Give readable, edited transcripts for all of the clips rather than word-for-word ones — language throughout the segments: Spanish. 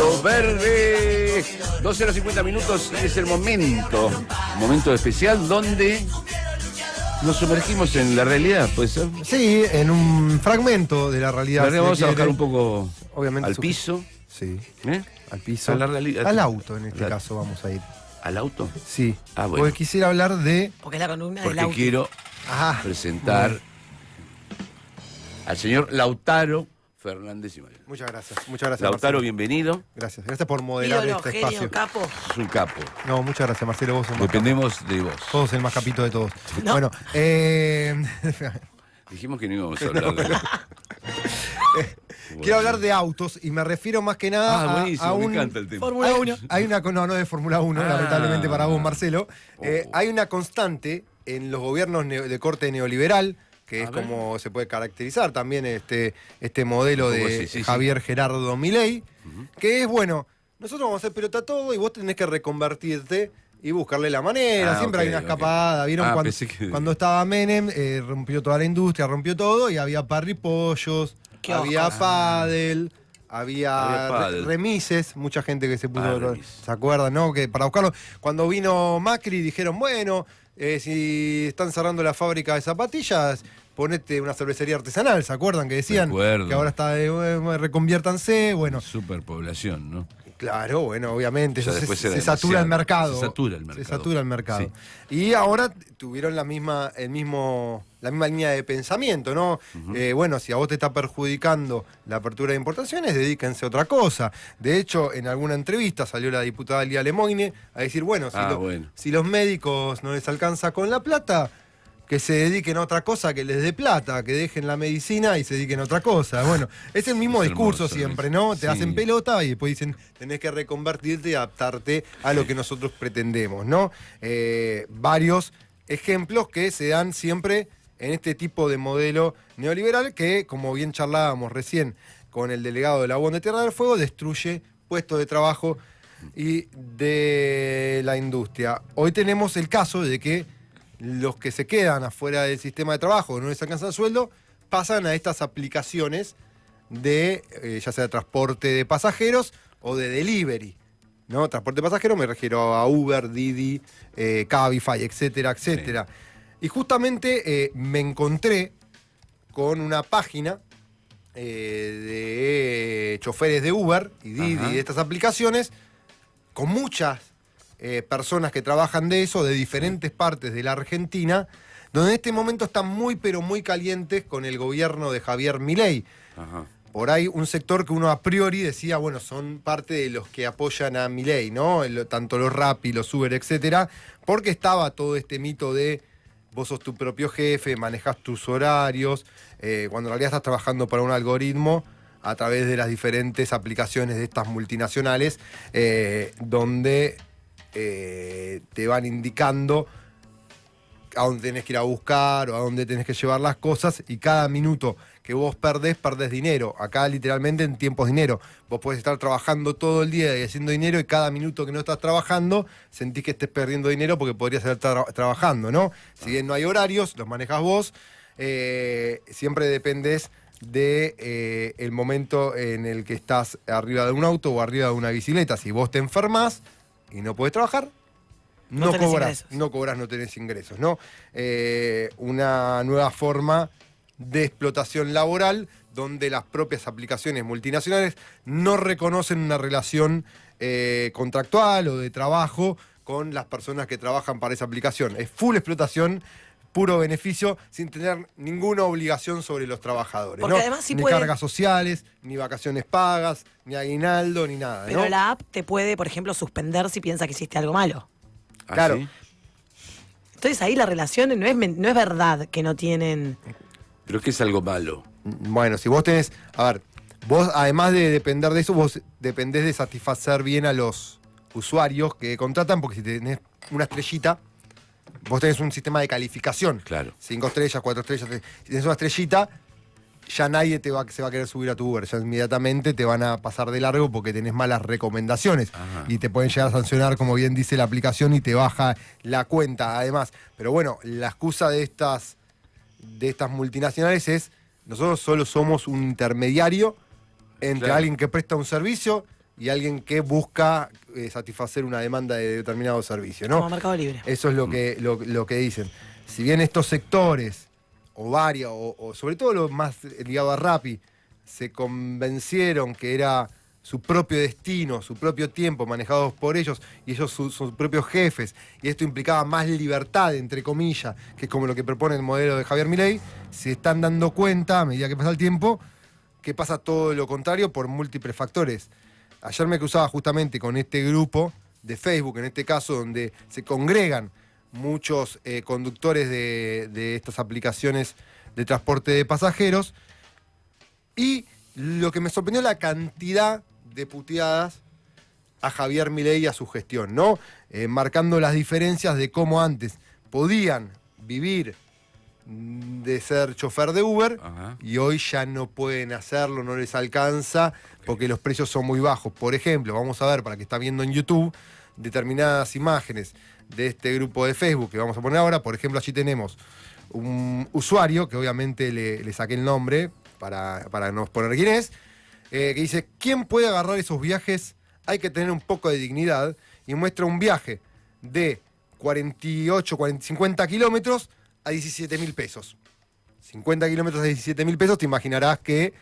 Pasto Verde. 12:50 minutos es el momento especial donde nos sumergimos en la realidad, ¿puede ser? Sí, en un fragmento de la realidad. Vamos a bajar un poco obviamente al piso. Sí, ¿Eh? al piso. A la realidad. Al auto, en este caso, vamos a ir. ¿Al auto? Sí. Ah, bueno. Porque quisiera hablar de... Porque es la columna del Porque auto. quiero presentar al señor Lautaro Fernández y María. Muchas gracias. Lautaro, Marcelo. bienvenido. Gracias por moderar Ídolo, este genio, espacio. capo. Es un capo. No, muchas gracias, Marcelo. Vos sos más Dependemos de vos. capo. Todos el más capito de todos. No. Bueno, Dijimos que no íbamos a hablar de quiero hablar de autos y me refiero más que nada buenísimo, a un... me encanta el tema. Fórmula 1. No de Fórmula 1, lamentablemente para vos, Marcelo. Hay una constante en los gobiernos de corte neoliberal, que es como se puede caracterizar también este modelo de Javier Gerardo Milei, que es, bueno, nosotros vamos a hacer pelota todo y vos tenés que reconvertirte y buscarle la manera. Siempre hay una escapada. ¿Vieron cuando estaba Menem? Rompió toda la industria, rompió todo y había parripollos, había pádel. Había remises, mucha gente que se puso, ¿se acuerdan, no? Que para buscarlo, cuando vino Macri dijeron, bueno, si están cerrando la fábrica de zapatillas, ponete una cervecería artesanal, ¿se acuerdan? Que decían que ahora está reconviértanse, bueno. Superpoblación, ¿no? Claro, bueno, obviamente, se satura el mercado. Se satura el mercado. Sí. Y ahora tuvieron la misma línea de pensamiento, ¿no? Bueno, si a vos te está perjudicando la apertura de importaciones, dedíquense a otra cosa. De hecho, en alguna entrevista salió la diputada Lía Lemoine a decir, bueno, si los médicos no les alcanza con la plata, que se dediquen a otra cosa que les dé plata, que dejen la medicina y se dediquen a otra cosa. Bueno, es el mismo discurso siempre, ¿no? Te hacen pelota y después dicen, tenés que reconvertirte y adaptarte a lo que nosotros pretendemos, ¿no? Varios ejemplos que se dan siempre en este tipo de modelo neoliberal que, como bien charlábamos recién con el delegado de la UON de Tierra del Fuego, destruye puestos de trabajo y de la industria. Hoy tenemos el caso de que los que se quedan afuera del sistema de trabajo, no les alcanza el sueldo, pasan a estas aplicaciones de, ya sea de transporte de pasajeros o de delivery, ¿no? Transporte de pasajeros me refiero a Uber, Didi, Cabify, etcétera, etcétera. Sí. Y justamente me encontré con una página de choferes de Uber y Didi y de estas aplicaciones, con muchas personas que trabajan de eso, de diferentes partes de la Argentina, donde en este momento están muy pero muy calientes con el gobierno de Javier Milei. Por ahí un sector que uno a priori decía, bueno, son parte de los que apoyan a Milei, ¿no? Tanto los Rappi, los Uber, etcétera, porque estaba todo este mito de vos sos tu propio jefe, manejás tus horarios, cuando en realidad estás trabajando para un algoritmo a través de las diferentes aplicaciones de estas multinacionales, donde te van indicando a dónde tenés que ir a buscar o a dónde tenés que llevar las cosas, y cada minuto que vos perdés dinero. Acá literalmente en tiempo es dinero. Vos podés estar trabajando todo el día y haciendo dinero, y cada minuto que no estás trabajando sentís que estés perdiendo dinero porque podrías estar trabajando, ¿no? Si bien no hay horarios, los manejas vos, siempre dependés de el momento en el que estás arriba de un auto o arriba de una bicicleta. Si vos te enfermás y no podés trabajar, no cobrás, no tenés ingresos, ¿no? Una nueva forma de explotación laboral donde las propias aplicaciones multinacionales no reconocen una relación contractual o de trabajo con las personas que trabajan para esa aplicación. Es full explotación, puro beneficio, sin tener ninguna obligación sobre los trabajadores. Porque ¿no? además ni cargas sociales, ni vacaciones pagas, ni aguinaldo, ni nada. Pero ¿no? la app te puede, por ejemplo, suspender si piensa que hiciste algo malo. Claro. ¿Sí? Entonces ahí la relación no es verdad que no tienen... Pero es que es algo malo. Bueno, si vos tenés... A ver, vos además de depender de eso, vos dependés de satisfacer bien a los usuarios que contratan, porque si tenés una estrellita, vos tenés un sistema de calificación. Claro. 5 estrellas, 4 estrellas. Si tenés una estrellita, ya nadie se va a querer subir a tu Uber. Ya inmediatamente te van a pasar de largo porque tenés malas recomendaciones. Y te pueden llegar a sancionar, como bien dice la aplicación, y te baja la cuenta, además. Pero bueno, la excusa de estas multinacionales es: nosotros solo somos un intermediario entre alguien que presta un servicio y alguien que busca satisfacer una demanda de determinado servicio, ¿no? Como Mercado Libre. Eso es lo que dicen. Si bien estos sectores, o varios, o sobre todo los más ligados a Rappi, se convencieron que era su propio destino, su propio tiempo, manejados por ellos, y ellos sus propios jefes, y esto implicaba más libertad, entre comillas, que es como lo que propone el modelo de Javier Milei, se están dando cuenta, a medida que pasa el tiempo, que pasa todo lo contrario por múltiples factores. Ayer me cruzaba justamente con este grupo de Facebook, en este caso, donde se congregan muchos conductores de estas aplicaciones de transporte de pasajeros, y lo que me sorprendió la cantidad de puteadas a Javier Milei y a su gestión, ¿no? Marcando las diferencias de cómo antes podían vivir de ser chofer de Uber, Ajá. y hoy ya no pueden hacerlo, no les alcanza porque los precios son muy bajos. Por ejemplo, vamos a ver, para que está viendo en YouTube, determinadas imágenes de este grupo de Facebook que vamos a poner ahora. Por ejemplo, allí tenemos un usuario, que obviamente le saqué el nombre para no poner quién es, que dice: ¿quién puede agarrar esos viajes? Hay que tener un poco de dignidad. Y muestra un viaje de 50 kilómetros a 17.000 pesos. 50 kilómetros a 17.000 pesos, te imaginarás que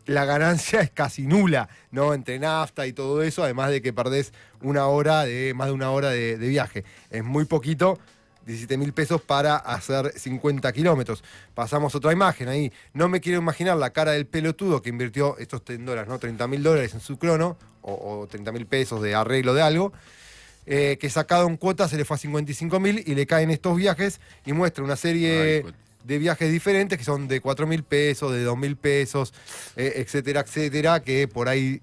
la ganancia es casi nula, ¿no? Entre nafta y todo eso, además de que perdés más de una hora de viaje. Es muy poquito, 17.000 pesos para hacer 50 kilómetros. Pasamos otra imagen ahí. No me quiero imaginar la cara del pelotudo que invirtió estos $10, ¿no? $30.000 en su crono, o 30.000 pesos de arreglo de algo, que sacado en cuotas se le fue a 55.000 y le caen estos viajes, y muestra una serie de viajes diferentes que son de 4.000 pesos, de 2.000 pesos, etcétera, etcétera, que por ahí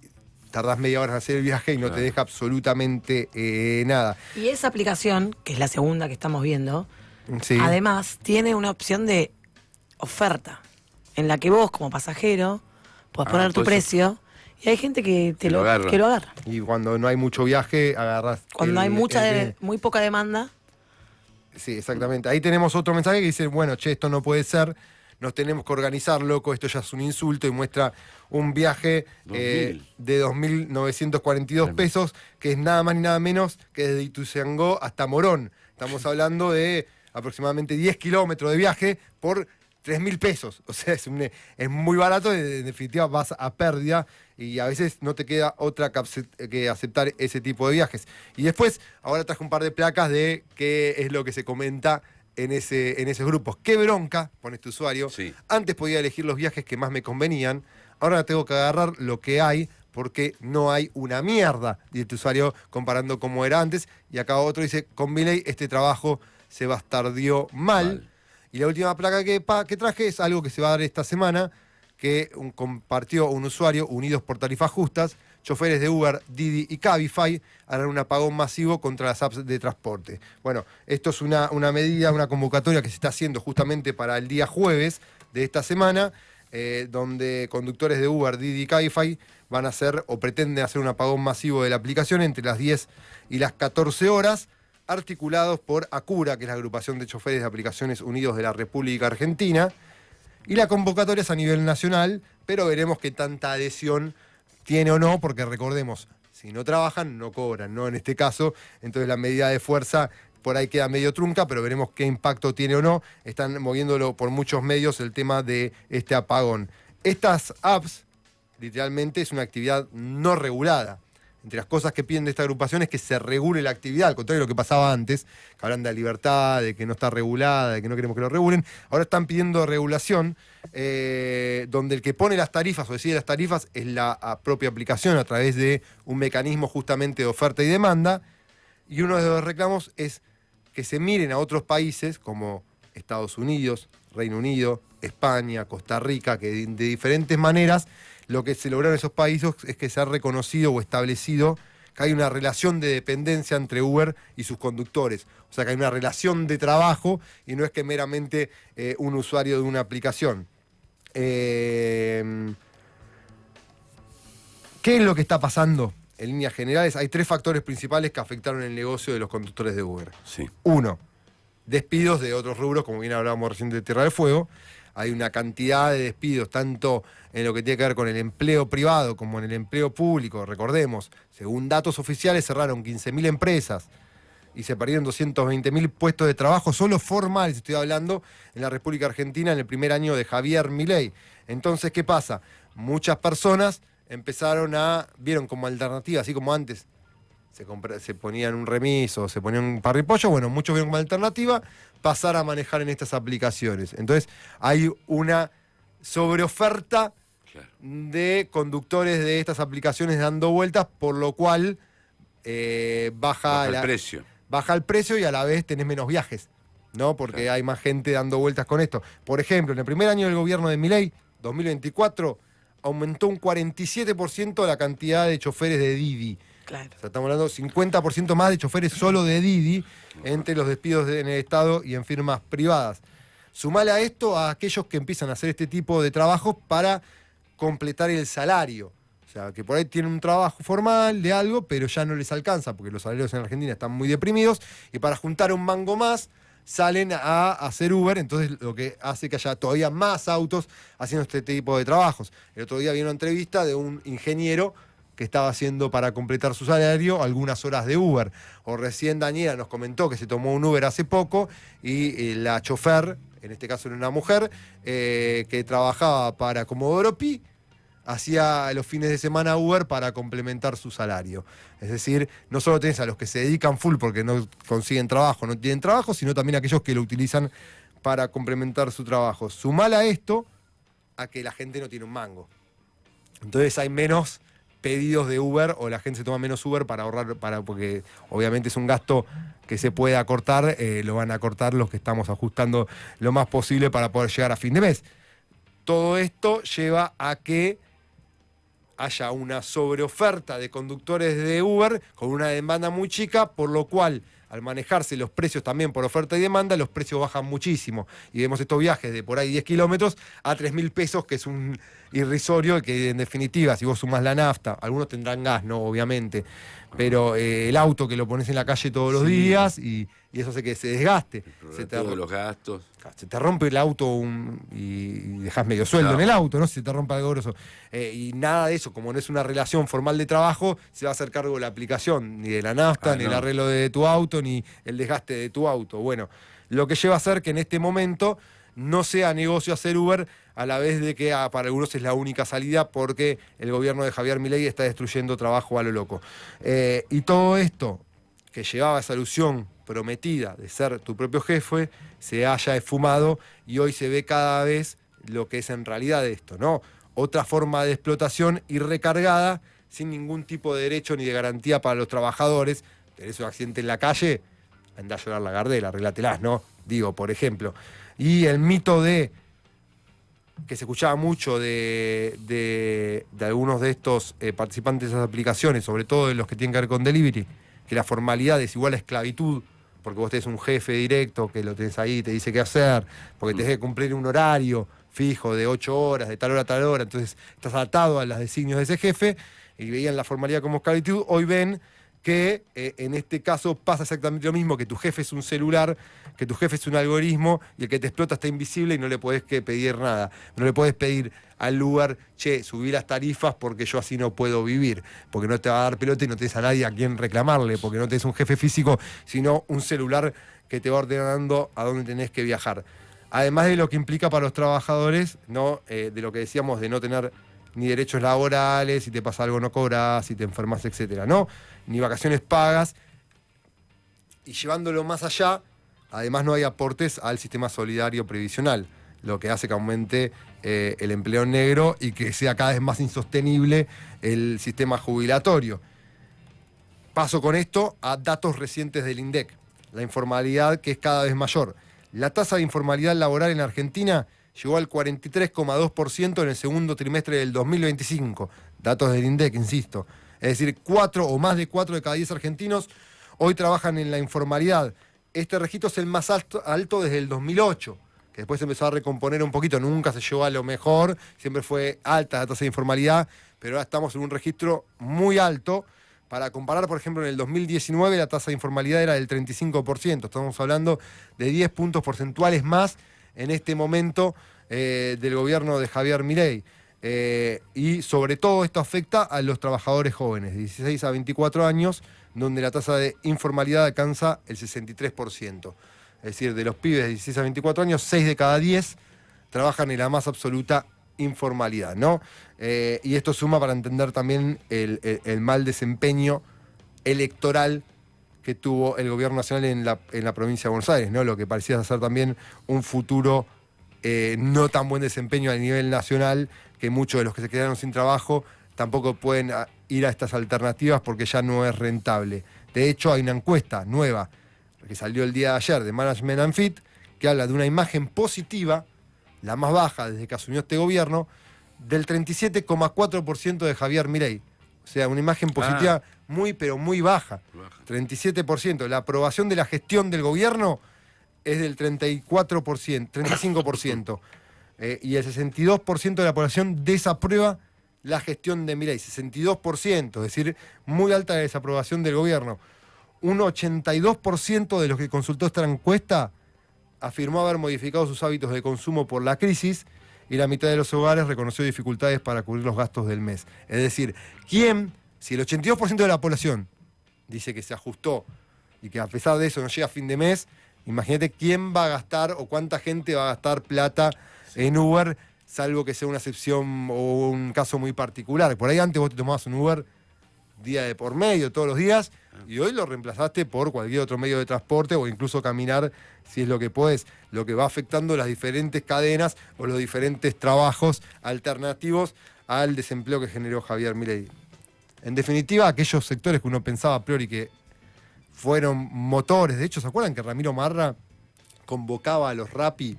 tardás media hora en hacer el viaje y no te deja absolutamente nada. Y esa aplicación, que es la segunda que estamos viendo, Sí. además tiene una opción de oferta, en la que vos, como pasajero, podés poner tu pues, precio, y hay gente que lo agarra. Y cuando no hay mucho viaje, agarrás. Cuando hay muy poca demanda. Sí, exactamente. Ahí tenemos otro mensaje que dice: bueno, che, esto no puede ser, nos tenemos que organizar, loco, esto ya es un insulto, y muestra un viaje de 2.942 pesos, que es nada más ni nada menos que desde Ituzaingó hasta Morón. Estamos hablando de aproximadamente 10 kilómetros de viaje por 3.000 pesos. O sea, es muy barato, en definitiva vas a pérdida, y a veces no te queda otra que aceptar ese tipo de viajes. Y después, ahora traje un par de placas de qué es lo que se comenta en esos grupos. Qué bronca, pone este usuario. Sí. Antes podía elegir los viajes que más me convenían, ahora tengo que agarrar lo que hay porque no hay una mierda, dice este usuario, comparando cómo era antes. Y acá otro dice: con Milei este trabajo se bastardió mal. Y la última placa que traje es algo que se va a dar esta semana, que compartió un usuario: Unidos por Tarifas Justas, choferes de Uber, Didi y Cabify harán un apagón masivo contra las apps de transporte. Bueno, esto es una medida, una convocatoria que se está haciendo justamente para el día jueves de esta semana, donde conductores de Uber, Didi y Cabify van a hacer o pretenden hacer un apagón masivo de la aplicación entre las 10 y las 14 horas, articulados por ACURA, que es la agrupación de choferes de aplicaciones unidos de la República Argentina. Y la convocatoria es a nivel nacional, pero veremos qué tanta adhesión tiene o no, porque recordemos, si no trabajan, no cobran, ¿no? En este caso, entonces la medida de fuerza por ahí queda medio trunca, pero veremos qué impacto tiene o no. Están moviéndolo por muchos medios el tema de este apagón. Estas apps, literalmente, es una actividad no regulada. Entre las cosas que piden de esta agrupación es que se regule la actividad, al contrario de lo que pasaba antes, que hablan de la libertad, de que no está regulada, de que no queremos que lo regulen. Ahora están pidiendo regulación, donde el que pone las tarifas o decide las tarifas es la propia aplicación a través de un mecanismo justamente de oferta y demanda. Y uno de los reclamos es que se miren a otros países como Estados Unidos, Reino Unido, España, Costa Rica, que de diferentes maneras lo que se logró en esos países es que se ha reconocido o establecido que hay una relación de dependencia entre Uber y sus conductores. O sea, que hay una relación de trabajo y no es que meramente un usuario de una aplicación. ¿Qué es lo que está pasando? En líneas generales, hay 3 factores principales que afectaron el negocio de los conductores de Uber. Sí. 1, despidos de otros rubros, como bien hablábamos recién de Tierra del Fuego. hay una cantidad de despidos, tanto en lo que tiene que ver con el empleo privado como en el empleo público. Recordemos, según datos oficiales cerraron 15.000 empresas y se perdieron 220.000 puestos de trabajo, solo formales, estoy hablando, en la República Argentina en el primer año de Javier Milei. Entonces, ¿qué pasa? Muchas personas vieron como alternativa, así como antes se ponían un remiso, se ponían un parripollo, bueno, muchos vieron como alternativa pasar a manejar en estas aplicaciones. Entonces, hay una sobreoferta de conductores de estas aplicaciones dando vueltas, por lo cual baja el precio. Baja el precio y a la vez tenés menos viajes, ¿no? Porque hay más gente dando vueltas con esto. Por ejemplo, en el primer año del gobierno de Milei, 2024, aumentó un 47% la cantidad de choferes de Didi. Claro. O sea, estamos hablando de 50% más de choferes solo de Didi entre los despidos en el Estado y en firmas privadas. Sumale a esto a aquellos que empiezan a hacer este tipo de trabajos para completar el salario. O sea, que por ahí tienen un trabajo formal de algo, pero ya no les alcanza, porque los salarios en Argentina están muy deprimidos, y para juntar un mango más, salen a hacer Uber, entonces lo que hace que haya todavía más autos haciendo este tipo de trabajos. El otro día vi una entrevista de un ingeniero que estaba haciendo para completar su salario algunas horas de Uber. O recién Daniela nos comentó que se tomó un Uber hace poco y la chofer, en este caso era una mujer, que trabajaba para Comodoro Pi, hacía los fines de semana Uber para complementar su salario. Es decir, no solo tenés a los que se dedican full porque no consiguen trabajo, no tienen trabajo, sino también a aquellos que lo utilizan para complementar su trabajo. Sumala esto a que la gente no tiene un mango. Entonces hay menos pedidos de Uber, o la gente se toma menos Uber para ahorrar, porque obviamente es un gasto que se puede acortar, lo van a acortar los que estamos ajustando lo más posible para poder llegar a fin de mes. Todo esto lleva a que haya una sobreoferta de conductores de Uber con una demanda muy chica, por lo cual, al manejarse los precios también por oferta y demanda, los precios bajan muchísimo. Y vemos estos viajes de por ahí 10 kilómetros a 3.000 pesos, que es un irrisorio, que en definitiva, si vos sumás la nafta, algunos tendrán gas, ¿no? Obviamente, pero el auto que lo pones en la calle todos los días y eso hace que se desgaste. Todos los gastos. Se te rompe el auto y dejas medio sueldo en el auto, ¿no? Si se te rompe algo grosso. Y nada de eso, como no es una relación formal de trabajo, se va a hacer cargo de la aplicación, ni de la nafta, ni el arreglo de tu auto, ni el desgaste de tu auto. Bueno, lo que lleva a ser que en este momento no sea negocio hacer Uber, a la vez de que para algunos es la única salida, porque el gobierno de Javier Milei está destruyendo trabajo a lo loco. Y todo esto que llevaba esa ilusión prometida de ser tu propio jefe, se haya esfumado, y hoy se ve cada vez lo que es en realidad esto, ¿no? Otra forma de explotación y recargada, sin ningún tipo de derecho ni de garantía para los trabajadores. Tenés un accidente en la calle, andá a llorar la Gardel, arreglátelas, ¿no? Digo, por ejemplo. Y el mito que se escuchaba mucho de algunos de estos participantes de esas aplicaciones, sobre todo de los que tienen que ver con delivery, que la formalidad es igual a esclavitud, porque vos tenés un jefe directo que lo tenés ahí, te dice qué hacer, porque tenés que cumplir un horario fijo de 8 horas, de tal hora a tal hora, entonces estás atado a los designios de ese jefe, y veían la formalidad como esclavitud. Hoy ven que en este caso pasa exactamente lo mismo, que tu jefe es un celular, que tu jefe es un algoritmo, y el que te explota está invisible y no le podés pedir nada. No le podés pedir al lugar, che, subí las tarifas porque yo así no puedo vivir, porque no te va a dar pelota y no tenés a nadie a quien reclamarle, porque no tenés un jefe físico, sino un celular que te va ordenando a dónde tenés que viajar. Además de lo que implica para los trabajadores, ¿no? De lo que decíamos de no tener ni derechos laborales, si te pasa algo no cobras, si te enfermas, etcétera, ¿no? Ni vacaciones pagas. Y llevándolo más allá, además no hay aportes al sistema solidario previsional, lo que hace que aumente el empleo negro y que sea cada vez más insostenible el sistema jubilatorio. Paso con esto a datos recientes del INDEC, la informalidad, que es cada vez mayor. La tasa de informalidad laboral en Argentina llegó al 43,2% en el segundo trimestre del 2025. Datos del INDEC, insisto. Es decir, 4 o más de 4 de cada 10 argentinos hoy trabajan en la informalidad. Este registro es el más alto desde el 2008, que después se empezó a recomponer un poquito. Nunca se llegó a lo mejor, siempre fue alta la tasa de informalidad, pero ahora estamos en un registro muy alto. Para comparar, por ejemplo, en el 2019 la tasa de informalidad era del 35%. Estamos hablando de 10 puntos porcentuales más en este momento del gobierno de Javier Milei. Y sobre todo esto afecta a los trabajadores jóvenes, de 16 a 24 años, donde la tasa de informalidad alcanza el 63%. Es decir, de los pibes de 16 a 24 años, 6 de cada 10 trabajan en la más absoluta informalidad, ¿no? Y esto suma para entender también el mal desempeño electoral que tuvo el gobierno nacional en la provincia de Buenos Aires, ¿no? Lo que parecía ser también un futuro no tan buen desempeño a nivel nacional, que muchos de los que se quedaron sin trabajo tampoco pueden ir a estas alternativas porque ya no es rentable. De hecho, hay una encuesta nueva que salió el día de ayer de Management and Fit, que habla de una imagen positiva, la más baja desde que asumió este gobierno, del 37,4% de Javier Milei. O sea, una imagen positiva muy, pero muy baja. 37%. La aprobación de la gestión del gobierno es del 34%, 35%. Y el 62% de la población desaprueba la gestión de Milei. 62%, es decir, muy alta la desaprobación del gobierno. Un 82% de los que consultó esta encuesta afirmó haber modificado sus hábitos de consumo por la crisis, y la mitad de los hogares reconoció dificultades para cubrir los gastos del mes. Es decir, si el 82% de la población dice que se ajustó y que a pesar de eso no llega a fin de mes, imagínate quién va a gastar o cuánta gente va a gastar plata en Uber, salvo que sea una excepción o un caso muy particular. Por ahí antes vos te tomabas un Uber día de por medio, todos los días, y hoy lo reemplazaste por cualquier otro medio de transporte o incluso caminar si es lo que podés, lo que va afectando las diferentes cadenas o los diferentes trabajos alternativos al desempleo que generó Javier Milei. En definitiva, aquellos sectores que uno pensaba a priori que fueron motores, de hecho, ¿se acuerdan que Ramiro Marra convocaba a los Rappi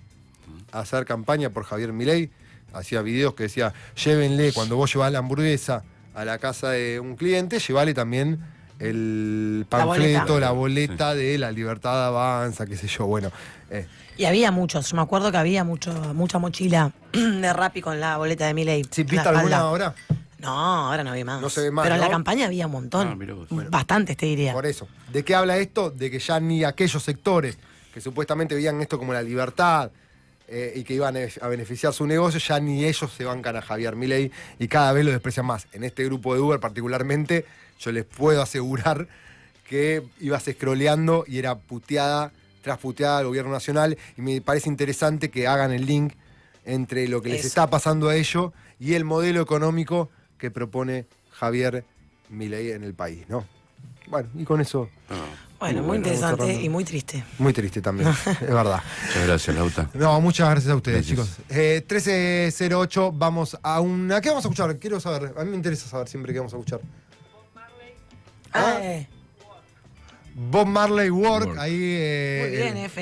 a hacer campaña por Javier Milei? Hacía videos que decía, llévenle, cuando vos llevás la hamburguesa a la casa de un cliente, llevale también el panfleto, la boleta de la Libertad Avanza, qué sé yo, bueno. Y había muchos, yo me acuerdo que había mucha mochila de Rappi con la boleta de Milei. ¿Sí, viste alguna ahora? No, ahora no vi más. No se ve más, pero en ¿no? la campaña había un montón. Bueno, Bastantes, te diría. Por eso. ¿De qué habla esto? De que ya ni aquellos sectores que supuestamente veían esto como la libertad y que iban a beneficiar su negocio, ya ni ellos se bancan a Javier Milei y cada vez lo desprecian más. En este grupo de Uber particularmente, yo les puedo asegurar que ibas scrolleando y era puteada tras puteada al gobierno nacional, y me parece interesante que hagan el link entre lo que les está pasando a ellos y el modelo económico que propone Javier Milei en el país, ¿no? Bueno, y con eso... Bueno, muy interesante y muy triste. Muy triste también, es verdad. Muchas gracias, Lauta. No, muchas gracias a ustedes, Gracias. chicos. 13:08, vamos a una... ¿Qué vamos a escuchar? Quiero saber, a mí me interesa saber siempre qué vamos a escuchar. Ah, Bob Marley, Work, Work. ahí... muy bien, F.